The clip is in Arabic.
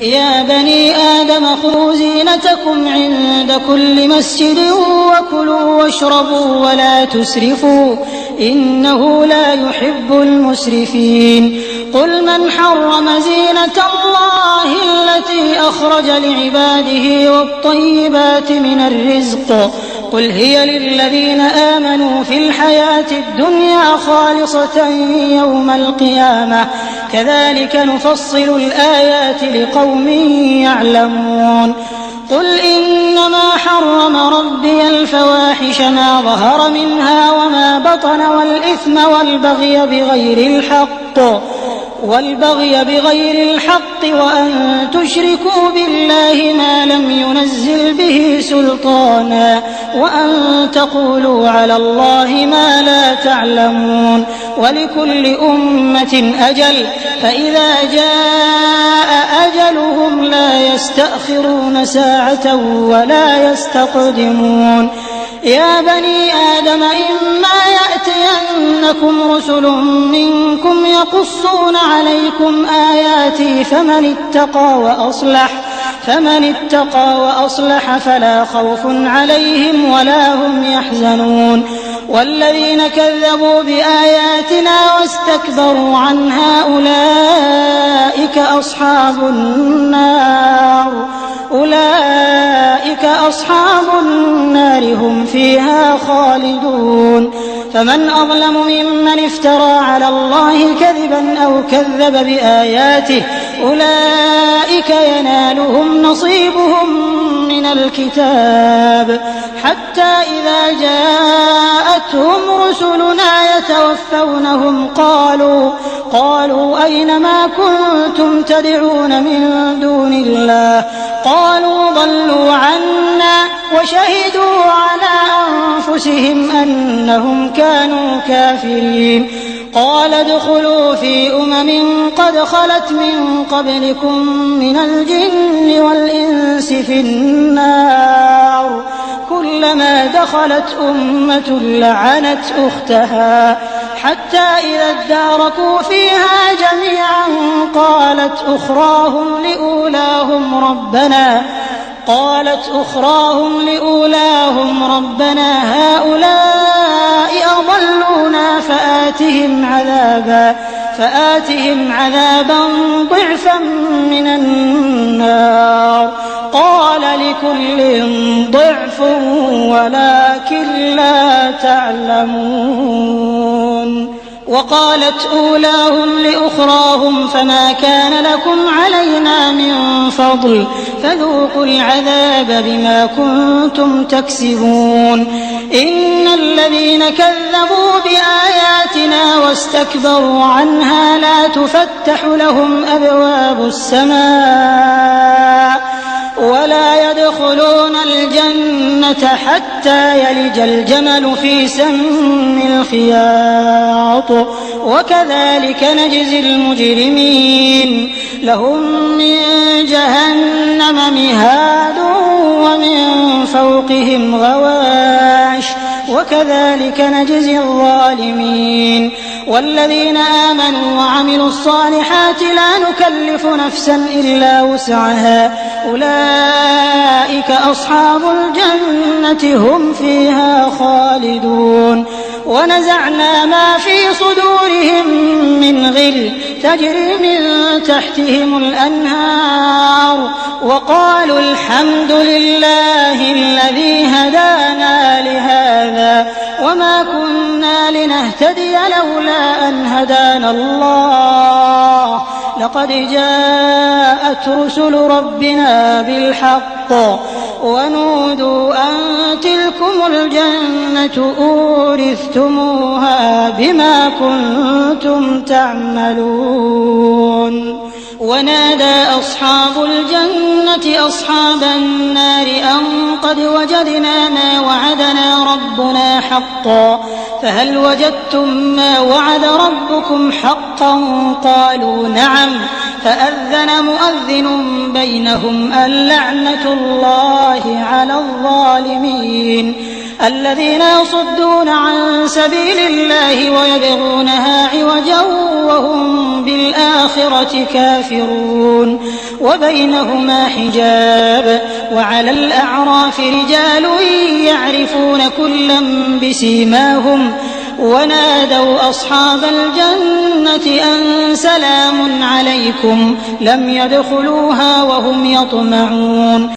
يا بني آدم خذوا زينتكم عند كل مسجد وكلوا واشربوا ولا تسرفوا إنه لا يحب المسرفين قل من حرم زينة الله التي أخرج لعباده والطيبات من الرزق قل هي للذين آمنوا في الحياة الدنيا خالصة يوم القيامة كذلك نفصل الآيات لقوم يعلمون قل إنما حرم ربي الفواحش ما ظهر منها وما بطن والإثم والبغي بغير الحق وأن تشركوا بالله ما لم ينزل به سلطانا وأن تقولوا على الله ما لا تعلمون ولكل أمة أجل فإذا جاء أجلهم لا يستأخرون ساعة ولا يستقدمون يا بني آدم إما يأتينكم رسل منكم يقصون عليكم آياتي فمن اتقى وأصلح فلا خوف عليهم ولا هم يحزنون والذين كذبوا بآياتنا واستكبروا عنها أولئك أصحاب النار هم فيها خالدون فمن أظلم ممن افترى على الله كذبا أو كذب بآياته أولئك ينالهم نصيبهم من الكتاب حتى إذا جاءتهم رسلنا يتوفونهم قالوا أين ما كنتم تدعون من دون الله قالوا ضلوا عنا وشهدوا على أنفسهم أنهم كانوا كافرين قال ادخلوا في قد خلت من قبلكم من الجن والإنس في النار كلما دخلت أمة لعنت أختها حتى إذا اداركوا فيها جميعا قالت أخراهم لأولاهم ربنا هؤلاء أضلونا فآتهم عذابا ضعفا من النار قال لكل ضعف ولكن لا تعلمون وقالت أولاهم لأخراهم فما كان لكم علينا من فضل فذوقوا العذاب بما كنتم تكسبون إن الذين كذبوا بآياتنا واستكبروا عنها لا تفتح لهم أبواب السماء ولا يدخلون الجنة حتى يلج الجمل في سم الخياط وكذلك نجزي المجرمين لهم من جهنم مهاد ومن فوقهم غواش وكذلك نجزي الظالمين والذين آمنوا وعملوا الصالحات لا نكلف نفسا إلا وسعها أولئك أصحاب الجنة هم فيها خالدون ونزعنا ما في صدورهم من غل تجري من تحتهم الأنهار وقالوا الحمد لله الذي هدانا لهذا وما كنا لنهتدي لولا أن هدانا الله لقد جاءت رسل ربنا بالحق ونودوا أن تلكم الجنة أورثتموها بما كنتم تعملون ونادى أصحاب الجنة أصحاب النار أن قد وجدنا ما وعدنا ربنا حقا فهل وجدتم ما وعد ربكم حقا قالوا نعم فأذن مؤذن بينهم اللعنة الله على الظالمين الذين يصدون عن سبيل الله ويبغونها عوجا وهم بالآخرة كافرون وبينهما حجاب وعلى الأعراف رجال يعرفون كلا بسيماهم ونادوا أصحاب الجنة أن سلام عليكم لم يدخلوها وهم يطمعون